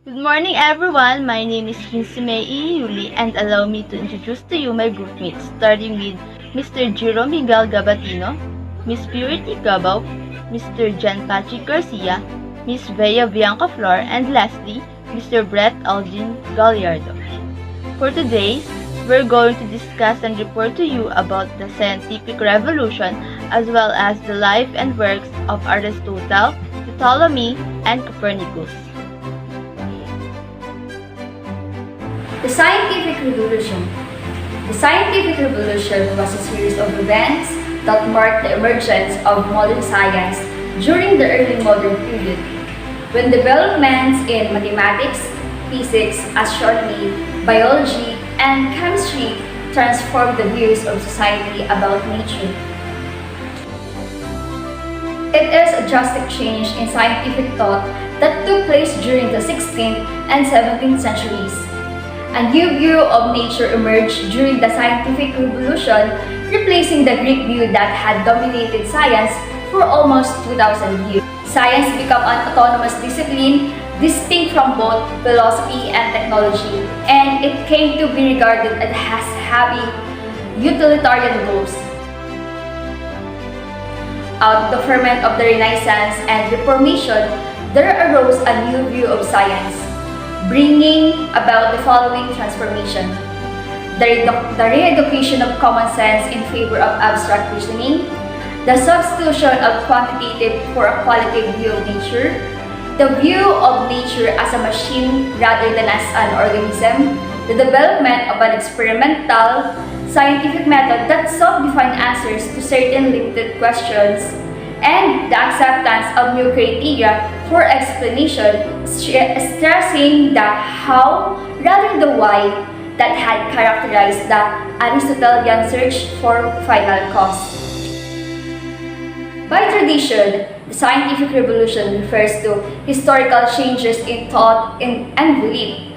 Good morning, everyone. My name is Hinsumei Yuli, and allow me to introduce to you my group mates, starting with Mr. Jiro Miguel Gabatino, Miss Purity Gabaw, Mr. John Patrick Garcia, Miss Bea Bianca Flor, and lastly, Mr. Brett Algin Gallardo. For today, we're going to discuss and report to you about the scientific revolution as well as the life and works of Aristotle, Ptolemy, and Copernicus. The Scientific Revolution. The Scientific Revolution was a series of events that marked the emergence of modern science during the early modern period, when developments in mathematics, physics, astronomy, biology, and chemistry transformed the views of society about nature. It is a drastic change in scientific thought that took place during the 16th and 17th centuries. A new view of nature emerged during the scientific revolution, replacing the Greek view that had dominated science for almost 2,000 years. Science became an autonomous discipline, distinct from both philosophy and technology, and it came to be regarded as having utilitarian goals. Out of the ferment of the Renaissance and Reformation, there arose a new view of science, bringing about the following transformation: the re-education of common sense in favor of abstract reasoning, the substitution of quantitative for a qualitative view of nature, the view of nature as a machine rather than as an organism, the development of an experimental scientific method that self-defined answers to certain limited questions, and the acceptance of new criteria for explanation, stressing the how rather than the why that had characterized the Aristotelian search for final cause. By tradition, the scientific revolution refers to historical changes in thought and belief,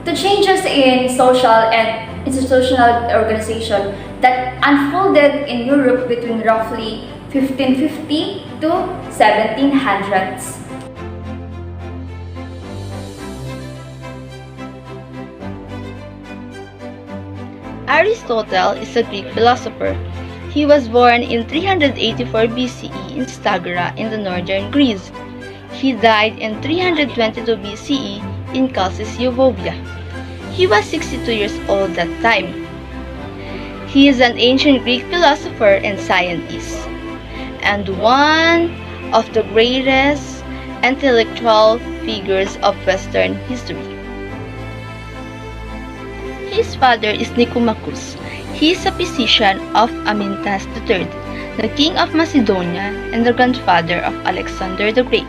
to changes in social and institutional organization that unfolded in Europe between roughly 1550 to 1700s. Aristotle is a Greek philosopher. He was born in 384 BCE in Stagira in the northern Greece. He died in 322 BCE in Chalcis, Euboea. He was 62 years old that time. He is an ancient Greek philosopher and scientist, and one of the greatest intellectual figures of Western history. His father is Nicomachus. He is a physician of Amyntas III, the king of Macedonia and the grandfather of Alexander the Great.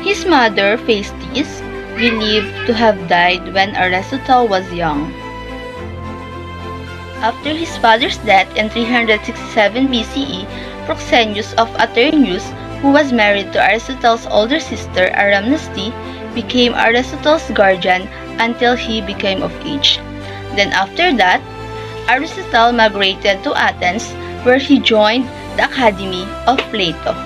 His mother, Phaestis, believed to have died when Aristotle was young. After his father's death in 367 BCE, Proxenus of Aternius, who was married to Aristotle's older sister Aramnesty, became Aristotle's guardian until he became of age. Then after that, Aristotle migrated to Athens, where he joined the Academy of Plato.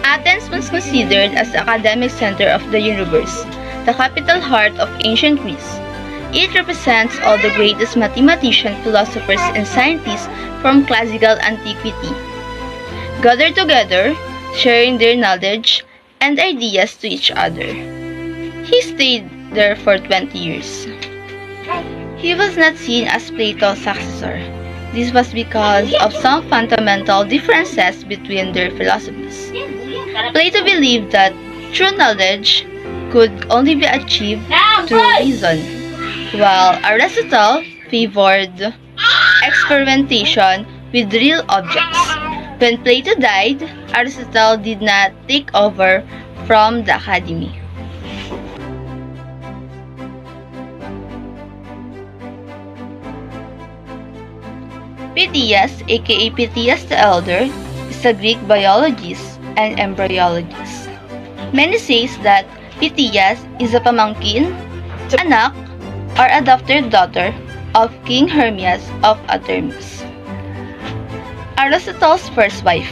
Athens was considered as the academic center of the universe, the capital heart of ancient Greece. It represents all the greatest mathematicians, philosophers, and scientists from classical antiquity, gathered together, sharing their knowledge and ideas to each other. He stayed there for 20 years. He was not seen as Plato's successor. This was because of some fundamental differences between their philosophies. Plato believed that true knowledge could only be achieved through reason, while Aristotle favored experimentation with real objects. When Plato died, Aristotle did not take over from the academy. Pythias, aka Pythias the Elder, is a Greek biologist and embryologist. Many say that Pythias is a pamangkin, anak, or adopted daughter of King Hermias of Atermus, Aristotle's first wife.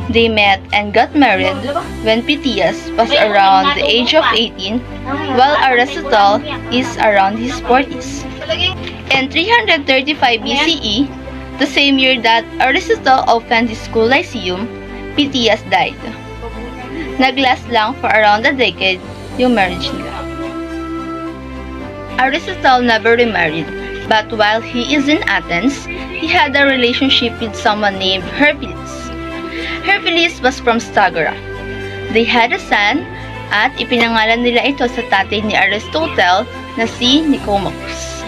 They met and got married when Pythias was around the age of 18, while Aristotle is around his 40s. In 335 BCE, the same year that Aristotle opened his school lyceum, Pythias died. Naglast lang for around a decade yung marriage nila. Aristotle never remarried, but while he is in Athens, he had a relationship with someone named Hercules. Hercules was from Stagora. They had a son at ipinangalan nila ito sa tatay ni Aristotle na si Nicomachus.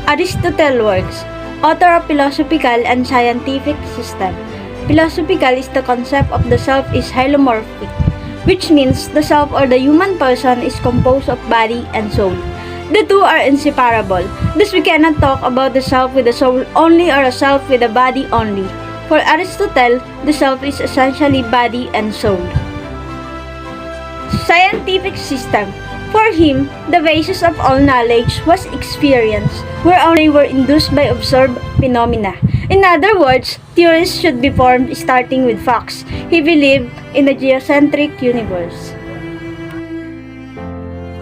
Aristotle works, author of Philosophical and Scientific System. Philosophical is the concept of the self is hylomorphic, which means the self or the human person is composed of body and soul. The two are inseparable. Thus we cannot talk about the self with the soul only or a self with a body only. For Aristotle, the self is essentially body and soul. Scientific system. For him, the basis of all knowledge was experience, where only were induced by observed phenomena. In other words, theories should be formed starting with facts. He believed in a geocentric universe.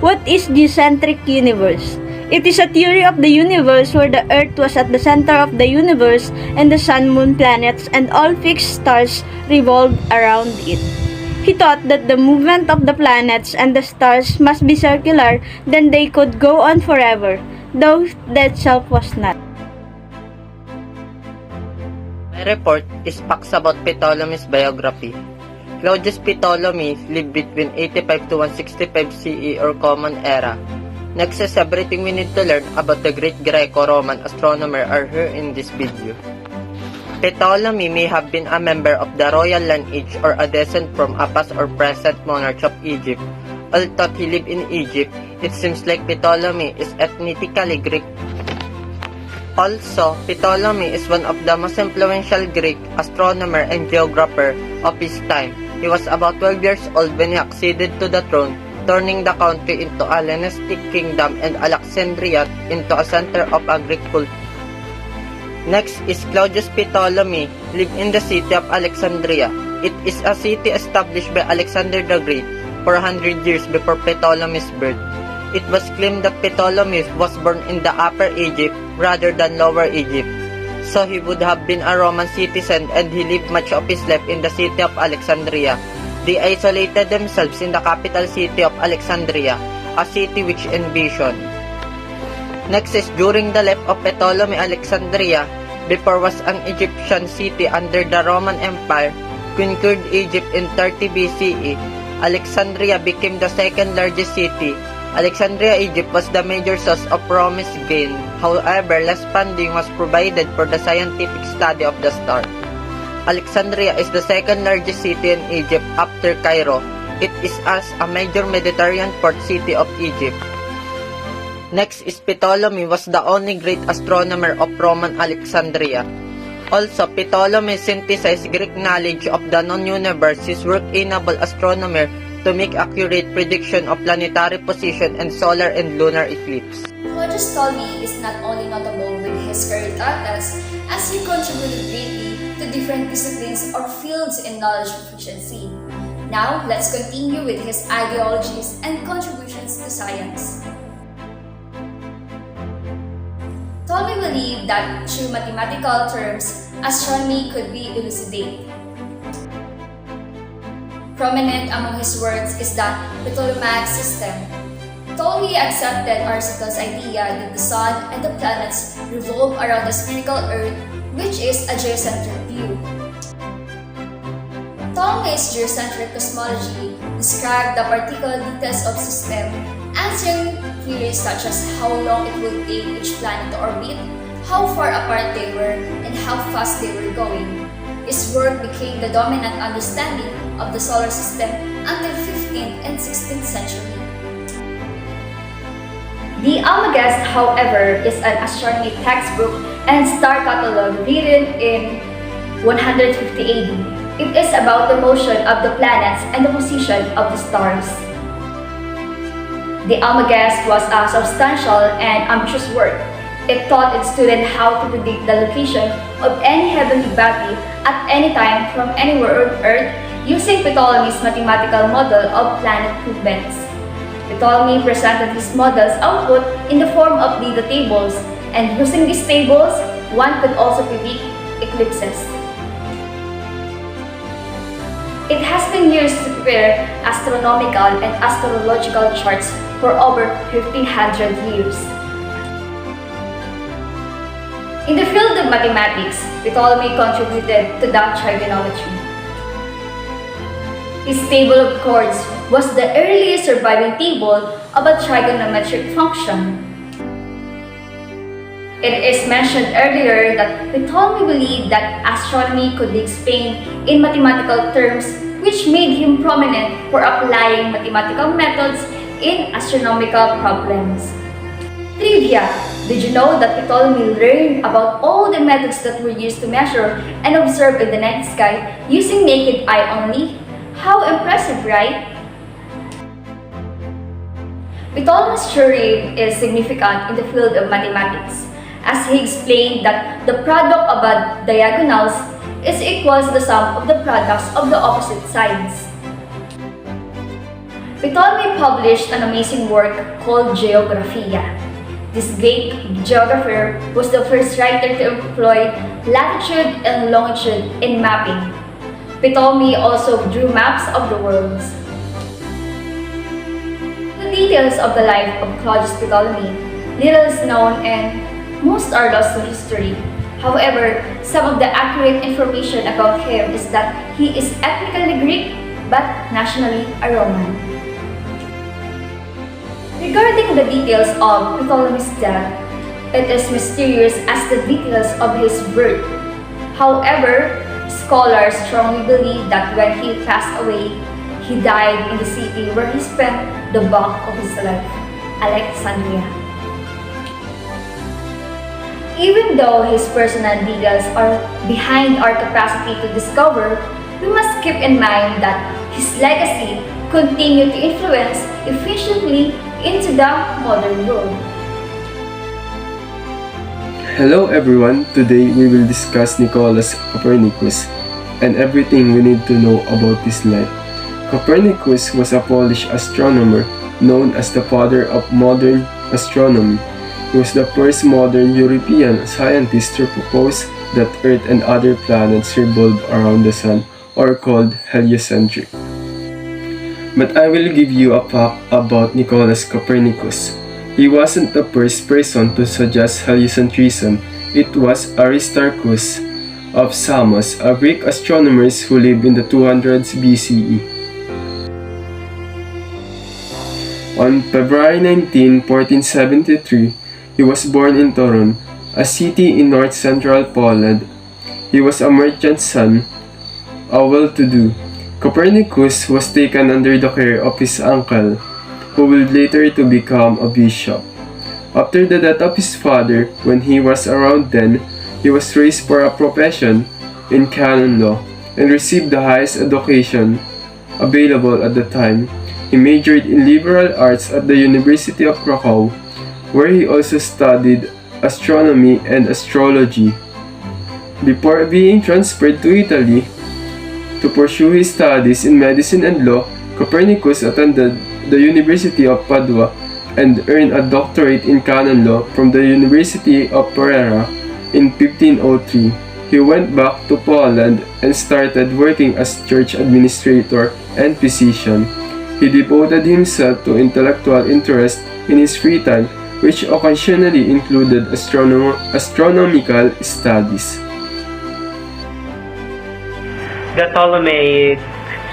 What is geocentric universe? It is a theory of the universe where the Earth was at the center of the universe and the sun, moon, planets, and all fixed stars revolved around it. He thought that the movement of the planets and the stars must be circular, then they could go on forever, though that self was not. My report is facts about Ptolemy's biography. Claudius Ptolemy lived between 85 to 165 CE or Common Era. Next is everything we need to learn about the great Greco-Roman astronomer are here in this video. Ptolemy may have been a member of the royal lineage or a descent from a past or present monarch of Egypt. Although he lived in Egypt, it seems like Ptolemy is ethnically Greek. Also, Ptolemy is one of the most influential Greek astronomer and geographer of his time. He was about 12 years old when he acceded to the throne, turning the country into a Hellenistic kingdom and Alexandria into a center of a Greek culture. Next is Claudius Ptolemy lived in the city of Alexandria. It is a city established by Alexander the Great 400 years before Ptolemy's birth. It was claimed that Ptolemy was born in the Upper Egypt rather than Lower Egypt. So he would have been a Roman citizen and he lived much of his life in the city of Alexandria. They isolated themselves in the capital city of Alexandria, a city which envisioned. Next is during the life of Ptolemy, Alexandria, before was an Egyptian city under the Roman Empire, conquered Egypt in 30 BCE. Alexandria became the second largest city. Alexandria, Egypt was the major source of promised gain. However, less funding was provided for the scientific study of the stars. Alexandria is the second largest city in Egypt after Cairo. It is as a major Mediterranean port city of Egypt. Next is Ptolemy was the only great astronomer of Roman Alexandria. Also, Ptolemy synthesized Greek knowledge of the known universe. His work enabled astronomers to make accurate prediction of planetary position and solar and lunar eclipse. Claudius Ptolemy is not only notable with his career titles, as he contributed greatly to different disciplines or fields in knowledge proficiency. Now, let's continue with his ideologies and contributions to science. Ptolemy believed that through mathematical terms, astronomy could be elucidated. Prominent among his works is the Ptolemaic system. Ptolemy accepted Aristotle's idea that the sun and the planets revolve around the spherical Earth, which is a geocentric view. Ptolemy's geocentric cosmology described the particular details of system, answering queries such as how long it would take each planet to orbit, how far apart they were, and how fast they were going. His work became the dominant understanding of the solar system until 15th and 16th century. The Almagest, however, is an astronomy textbook and star catalog written in 150 AD. It is about the motion of the planets and the position of the stars. The Almagest was a substantial and ambitious work. It taught its students how to predict the location of any heavenly body at any time from anywhere on Earth using Ptolemy's mathematical model of planet movements. Ptolemy presented his model's output in the form of data tables, and using these tables, one could also predict eclipses. It has been used to prepare astronomical and astrological charts for over 1500 years. In the field of mathematics, Ptolemy contributed to the trigonometry. His table of chords was the earliest surviving table of a trigonometric function. It is mentioned earlier that Ptolemy believed that astronomy could be explained in mathematical terms, which made him prominent for applying mathematical methods in astronomical problems. Trivia: did you know that Ptolemy learned about all the methods that were used to measure and observe in the night sky using naked eye only? How impressive, right? Ptolemy's theory is significant in the field of mathematics, as he explained that the product of diagonals is equal to the sum of the products of the opposite sides. Ptolemy published an amazing work called Geographia. This great geographer was the first writer to employ latitude and longitude in mapping. Ptolemy also drew maps of the world. The details of the life of Claudius Ptolemy, little is known and most are lost to history. However, some of the accurate information about him is that he is ethnically Greek but nationally a Roman. Regarding the details of Ptolemy's death, it is mysterious as the details of his birth. However, scholars strongly believe that when he passed away, he died in the city where he spent the bulk of his life, Alexandria. Even though his personal details are behind our capacity to discover, we must keep in mind that his legacy continued to influence efficiently into the modern world. Hello everyone, today we will discuss Nicolaus Copernicus and everything we need to know about his life. Copernicus was a Polish astronomer known as the father of modern astronomy. He was the first modern European scientist to propose that Earth and other planets revolve around the Sun, or called heliocentric. But I will give you a fact about Nicolaus Copernicus. He wasn't the first person to suggest heliocentrism. It was Aristarchus of Samos, a Greek astronomer who lived in the 200s BCE. On February 19, 1473, he was born in Toruń, a city in north-central Poland. He was a merchant's son, a well-to-do. Copernicus was taken under the care of his uncle, who would later to become a bishop. After the death of his father, when he was around 10, he was raised for a profession in canon law and received the highest education available at the time. He majored in liberal arts at the University of Krakow, where he also studied astronomy and astrology. Before being transferred to Italy to pursue his studies in medicine and law, Copernicus attended the University of Padua and earned a doctorate in canon law from the University of Ferrara in 1503. He went back to Poland and started working as church administrator and physician. He devoted himself to intellectual interest in his free time, which occasionally included astronomical studies. The Ptolemaic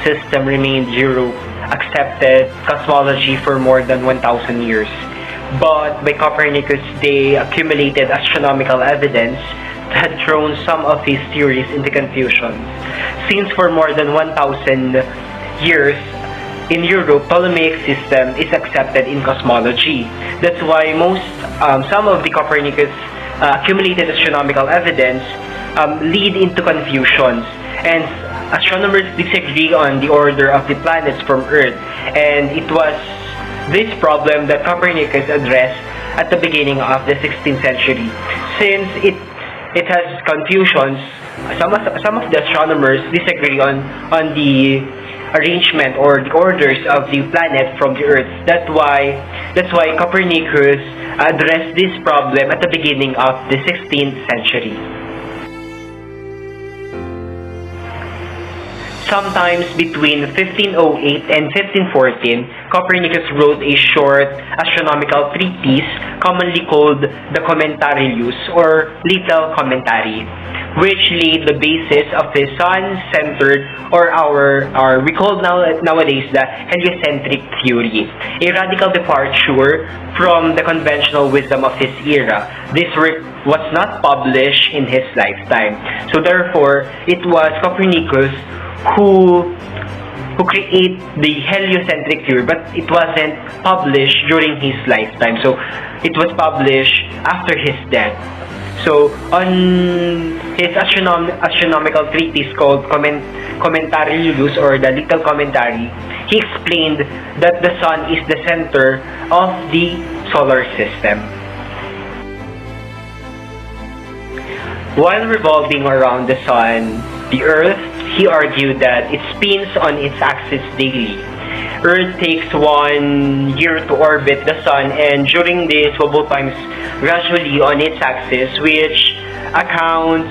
system remained Europe accepted cosmology for more than 1,000 years. But by Copernicus, they accumulated astronomical evidence that had thrown some of his theories into confusion. Since for more than 1,000 years, in Europe, Ptolemaic system is accepted in cosmology. That's why some of the Copernicus accumulated astronomical evidence lead into confusions, and astronomers disagree on the order of the planets from Earth, and it was this problem that Copernicus addressed at the beginning of the 16th century. Since it has confusions, some of the astronomers disagree on the arrangement or the orders of the planet from the Earth. That's why Copernicus addressed this problem at the beginning of the 16th century. Sometimes between 1508 and 1514, Copernicus wrote a short astronomical treatise commonly called the Commentarius or Little Commentary, which laid the basis of his sun-centered or we call nowadays the heliocentric theory, a radical departure from the conventional wisdom of his era. This work was not published in his lifetime. So therefore, it was Copernicus who create the heliocentric theory, but it wasn't published during his lifetime. So it was published after his death. So on his astronomical treatise called Commentarius or the Little Commentary, he explained that the sun is the center of the solar system. While revolving around the sun, the Earth, he argued that it spins on its axis daily. Earth takes 1 year to orbit the sun, and during this wobble times gradually on its axis, which accounts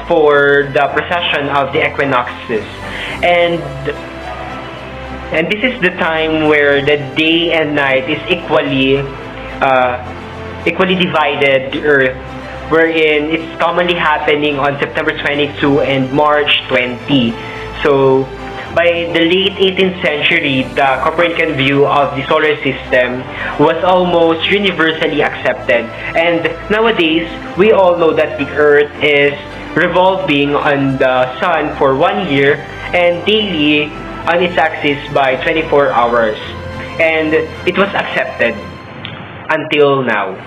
for the precession of the equinoxes. And this is the time where the day and night is equally divided, the Earth, wherein it's commonly happening on September 22 and March 20. So, by the late 18th century, the Copernican view of the solar system was almost universally accepted. And nowadays, we all know that the Earth is revolving on the sun for 1 year and daily on its axis by 24 hours. And it was accepted until now.